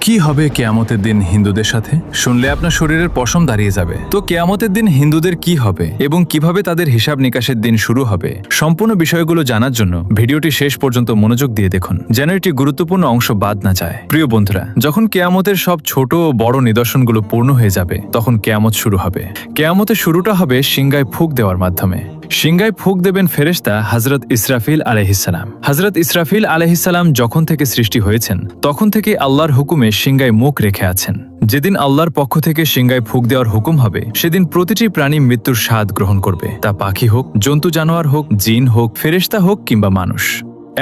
কি হবে কিয়ামতের দিন হিন্দুদের সাথে? শুনলে আপনার শরীরের পশম দাঁড়িয়ে যাবে। তো কিয়ামতের দিন হিন্দুদের কি হবে এবং কিভাবে তাদের হিসাব নিকাশের দিন শুরু হবে, সম্পূর্ণ বিষয়গুলো জানার জন্য ভিডিওটি শেষ পর্যন্ত মনোযোগ দিয়ে দেখুন, যেন এটি গুরুত্বপূর্ণ অংশ বাদ না যায়। প্রিয় বন্ধুরা, যখন কিয়ামতের সব ছোট ও বড় নিদর্শনগুলো পূর্ণ হয়ে যাবে, তখন কিয়ামত শুরু হবে। কিয়ামতের শুরুটা হবে সিংগায় ফুঁক দেওয়ার মাধ্যমে। সিংগায় ফুঁক দেবেন ফেরেশতা হযরত ইসরাফিল আলাইহিসসালাম। হযরত ইসরাফিল আলাইহিসসালাম যখন থেকে সৃষ্টি হয়েছেন, তখন থেকে আল্লাহর হুকুমে সিংগায় মুখ রেখে আছেন। যেদিন আল্লাহর পক্ষ থেকে সিংগায় ফুঁক দেওয়ার হুকুম হবে, সেদিন প্রতিটি প্রাণী মৃত্যুর স্বাদ গ্রহণ করবে। তা পাখি হোক, জন্তু জানোয়ার হোক, জিন হোক, ফেরেশতা হোক কিংবা মানুষ।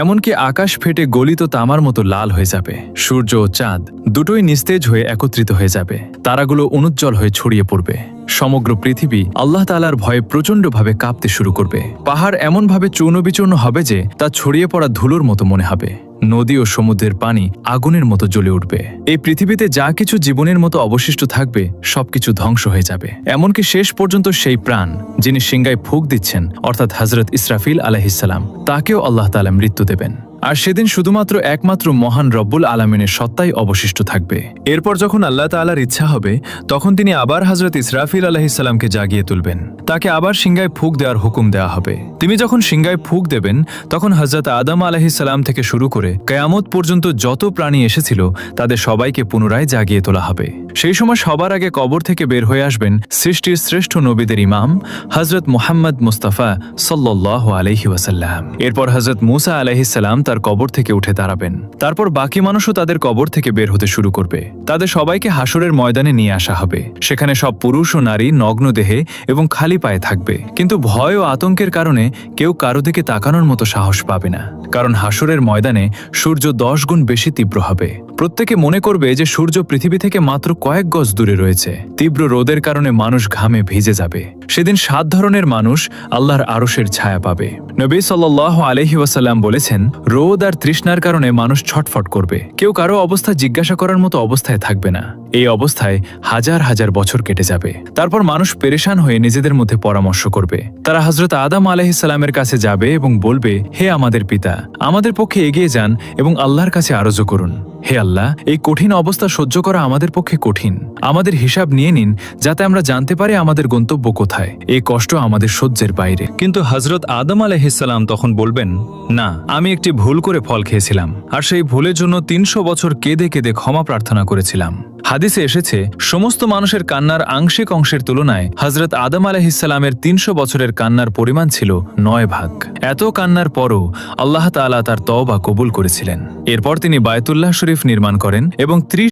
এমনকি আকাশ ফেটে গলিত তামার মতো লাল হয়ে যাবে। সূর্য ও চাঁদ দুটোই নিস্তেজ হয়ে একত্রিত হয়ে যাবে। তারাগুলো অনুজ্জ্বল হয়ে ছড়িয়ে পড়বে। সমগ্র পৃথিবী আল্লাহ তাআলার ভয়ে প্রচণ্ডভাবে কাঁপতে শুরু করবে। পাহাড় এমনভাবে চূর্ণবিচূর্ণ হবে যে তা ছড়িয়ে পড়া ধুলোর মতো মনে হবে। নদী ও সমুদ্রের পানি আগুনের মতো জ্বলে উঠবে। এই পৃথিবীতে যা কিছু জীবনের মতো অবশিষ্ট থাকবে, সবকিছু ধ্বংস হয়ে যাবে। এমনকি শেষ পর্যন্ত সেই প্রাণ যিনি সিংগায় ফুঁক দিচ্ছেন, অর্থাৎ হযরত ইসরাফিল আলাইহিসসালাম, তাকেও আল্লাহ তাআলা মৃত্যু দেবেন। আর সেদিন শুধুমাত্র একমাত্র মহান রব্বুল আলামিনের সত্তাই অবশিষ্ট থাকবে। এরপর যখন আল্লাহ তাআলার ইচ্ছা হবে, তখন তিনি আবার হযরত ইসরাফিল আলাইহিসসালামকে জাগিয়ে তুলবেন। তাকে আবার সিংগায় ফুঁক দেওয়ার হুকুম দেওয়া হবে। তিনি যখন সিংগায় ফুঁক দেবেন, তখন হযরত আদম আলাইহিসসালাম থেকে শুরু করে কিয়ামত পর্যন্ত যত প্রাণী এসেছিল, তাদের সবাইকে পুনরায় জাগিয়ে তোলা হবে। সেই সময় সবার আগে কবর থেকে বের হয়ে আসবেন সৃষ্টির শ্রেষ্ঠ নবীদের ইমাম হযরত মুহাম্মদ মুস্তাফা সাল্লাল্লাহু আলাইহি ওয়াসাল্লাম। এরপর হযরত মূসা আলাইহিসসালাম তার কবর থেকে উঠে দাঁড়াবেন। তারপর বাকি মানুষও তাদের কবর থেকে বের হতে শুরু করবে। তাদের সবাইকে হাসরের ময়দানে নিয়ে আসা হবে। সেখানে সব পুরুষ ও নারী নগ্ন দেহে এবং খালি পায়ে থাকবে। কিন্তু ভয় ও আতঙ্কের কারণে কেউ কারো দিকে তাকানোর মতো সাহস পাবে না, কারণ হাসরের ময়দানে সূর্য 10 গুণ বেশি তীব্র হবে। প্রত্যেকে মনে করবে যে সূর্য পৃথিবী থেকে মাত্র কয়েক গজ দূরে রয়েছে। তীব্র রোদের কারণে মানুষ ঘামে ভিজে যাবে। সেদিন 7 ধরনের মানুষ আল্লাহর আরশের ছায়া পাবে। নবী সাল্লাল্লাহু আলাইহি ওয়াসাল্লাম বলেছেন, রোদ আর তৃষ্ণার কারণে মানুষ ছটফট করবে। কেউ কারো অবস্থা জিজ্ঞাসা করার মতো অবস্থায় থাকবে না। এই অবস্থায় হাজার হাজার বছর কেটে যাবে। তারপর মানুষ পেরেশান হয়ে নিজেদের মধ্যে পরামর্শ করবে। তারা হযরত আদম আলাইহিসসালামের কাছে যাবে এবং বলবে, হে আমাদের পিতা, আমাদের পক্ষে এগিয়ে যান এবং আল্লাহর কাছে আরজু করুন। হে আল্লাহ, এই কঠিন অবস্থা সহ্য করা আমাদের পক্ষে কঠিন। আমাদের হিসাব নিয়ে নিন, যাতে আমরা জানতে পারি আমাদের গন্তব্য কোথায়। এই কষ্ট আমাদের সহ্যের বাইরে। কিন্তু হযরত আদম আলাইহিসসালাম তখন বলবেন, না, আমি একটি ভুল করে ফল খেয়েছিলাম, আর সেই ভুলের জন্য 300 বছর কেঁদে কেঁদে ক্ষমা প্রার্থনা করেছিলাম। হাদিসে এসেছে, সমস্ত মানুষের কান্নার আংশিক অংশের তুলনায় হযরত আদম আলাইহিসসালামের 300 বছরের কান্নার পরিমাণ ছিল 9 ভাগ। এত কান্নার পরও আল্লাহ তাআলা তার তওবা কবুল করেছিলেন। এরপর তিনি বায়তুল্লাহ শরীফ নির্মাণ করেন এবং 30